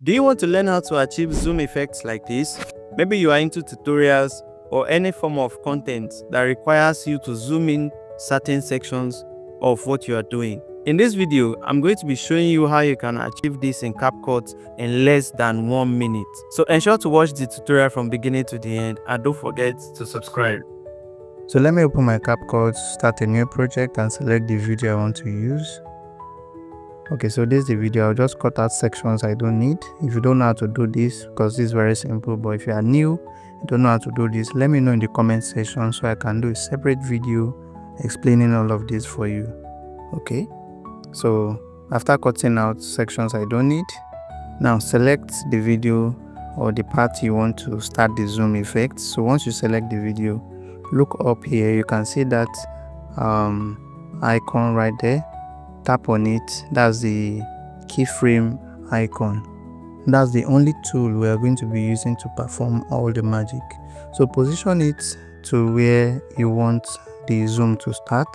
Do you want to learn how to achieve zoom effects like this? Maybe you are into tutorials or any form of content that requires you to zoom in certain sections of what you are doing. In this video, I'm going to be showing you how you can achieve this in CapCut in less than 1 minute. So ensure to watch the tutorial from beginning to the end and don't forget to subscribe. So let me open my CapCut, start a new project and select the video I want to use. Okay, so this is the video. I'll just cut out sections I don't need. If you don't know how to do this, because this is very simple, but if you are new, you don't know how to do this, let me know in the comment section so I can do a separate video explaining all of this for you. Okay, so after cutting out sections I don't need, now select the video or the part you want to start the zoom effect. So once you select the video, look up here, you can see that icon right there. Tap on it. That's the keyframe icon. That's the only tool we are going to be using to perform all the magic. So position it to where you want the zoom to start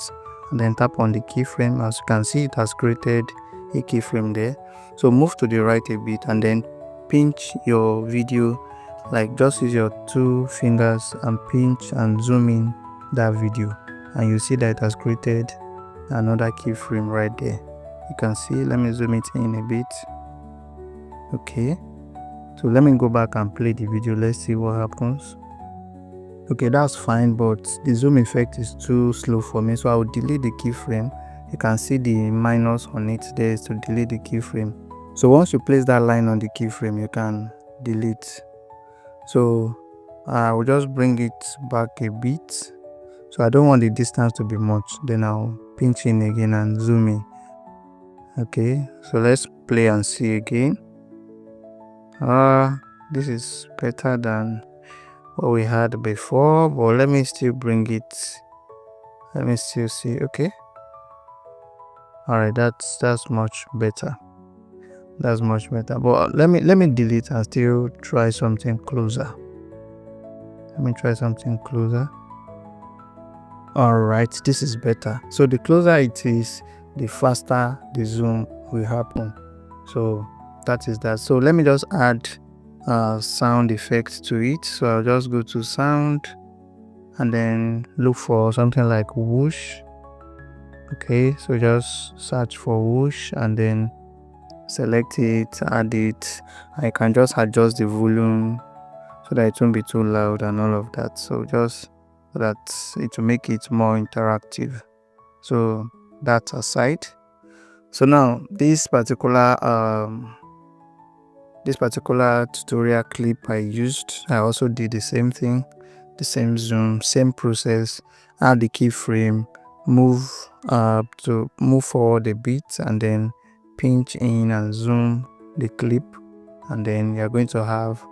and then tap on the keyframe. As you can see, it has created a keyframe there. So move to the right a bit and then pinch your video, like just use your 2 fingers and pinch and zoom in that video, and you see that it has created another keyframe right there. You can see, let me zoom it in a bit. Okay, so let me go back and play the video. Let's see what happens. Okay, that's fine, but the zoom effect is too slow for me, so I will delete the keyframe. You can see the minus on it there is to delete the keyframe. So once you place that line on the keyframe, you can delete. So I will just bring it back a bit. So I don't want the distance to be much. Then I'll pinch in again and zoom in. Okay, so let's play and see again. This is better than what we had before, but let me still bring it. Let me still see. Okay, all right, that's much better. That's much better. But let me delete and still try something closer. Let me try something closer. All right, this is better. So the closer it is, the faster the zoom will happen. So that is that. So let me just add sound effect to it. So I'll just go to sound and then look for something like whoosh. Okay, so just search for whoosh and then select it, add it. I can just adjust the volume so that it won't be too loud and all of that. So just so that it will make it more interactive. So that's aside. So now this particular tutorial clip I used, I also did the same thing, the same zoom, same process. Add the keyframe, move to move forward a bit and then pinch in and zoom the clip, and then you're going to have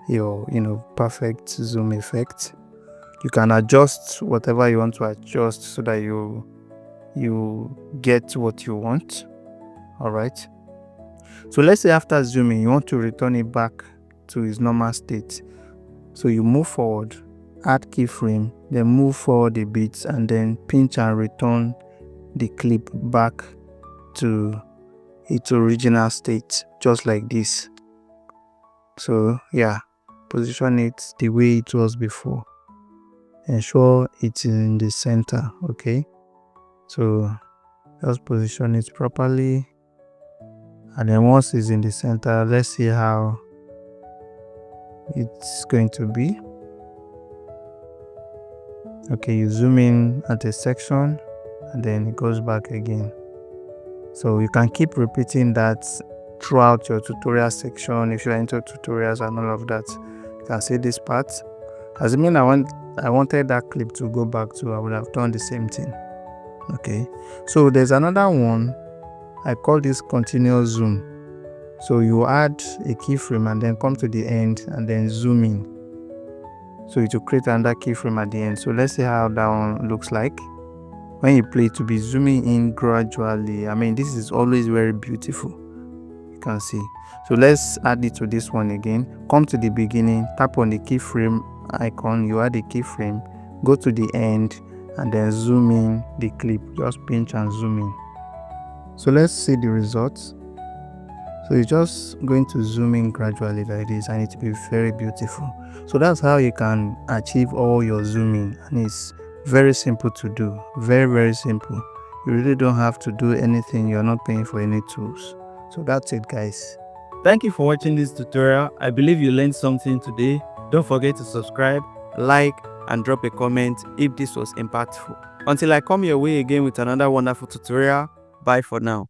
your perfect zoom effect. You can adjust whatever you want to adjust so that you get what you want. All right, so let's say after zooming you want to return it back to its normal state. So you move forward, add keyframe, then move forward a bit and then pinch and return the clip back to its original state, just like this. So yeah, position it the way it was before. Ensure it's in the center. Okay, so just position it properly, and then once it's in the center, let's see how it's going to be. Okay, you zoom in at a section and then it goes back again. So you can keep repeating that throughout your tutorial section if you're into tutorials and all of that. You can see this part. Assuming I wanted that clip to go back to, I would have done the same thing. Okay, so there's another one. I call this continuous zoom. So you add a keyframe and then come to the end and then zoom in. So it will create another keyframe at the end. So let's see how that one looks like. When you play, to be zooming in gradually. I mean, this is always very beautiful. You can see. So let's add it to this one again. Come to the beginning, tap on the keyframe icon, you add a keyframe, go to the end and then zoom in the clip. Just pinch and zoom in. So let's see the results. So you're just going to zoom in gradually like this, and it will be very beautiful. So that's how you can achieve all your zooming, and it's very simple to do. Very simple. You really don't have to do anything. You're not paying for any tools. So that's it, guys. Thank you for watching this tutorial. I believe you learned something today. Don't forget to subscribe, like, and drop a comment if this was impactful. Until I come your way again with another wonderful tutorial, bye for now.